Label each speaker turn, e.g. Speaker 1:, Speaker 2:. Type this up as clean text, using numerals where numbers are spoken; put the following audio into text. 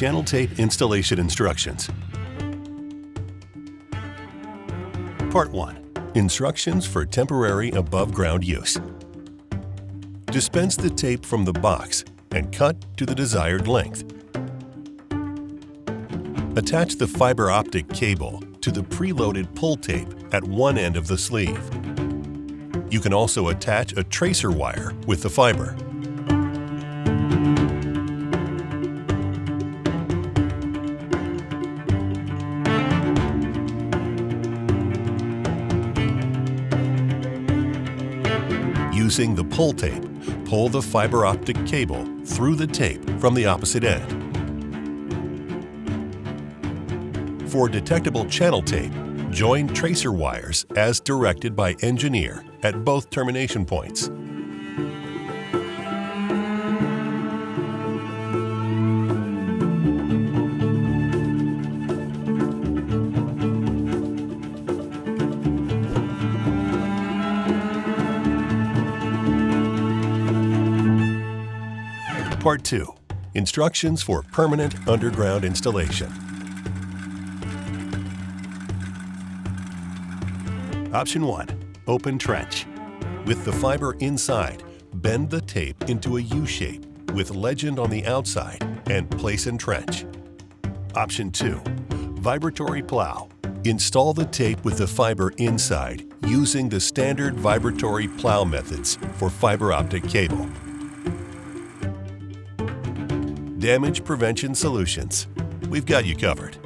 Speaker 1: Channeltape installation instructions. Part 1. Instructions for temporary above-ground use. Dispense the tape from the box and cut to the desired length. Attach the fiber optic cable to the preloaded pull tape at one end of the sleeve. You can also attach a tracer wire with the fiber. Using the pull tape, pull the fiber optic cable through the tape from the opposite end. For detectable channel tape, join tracer wires as directed by engineer at both termination points. Part 2. Instructions for permanent underground installation. Option 1. Open trench. With the fiber inside, bend the tape into a U shape with legend on the outside and place in trench. Option 2. Vibratory plow. Install the tape with the fiber inside using the standard vibratory plow methods for fiber optic cable. Damage prevention solutions. We've got you covered.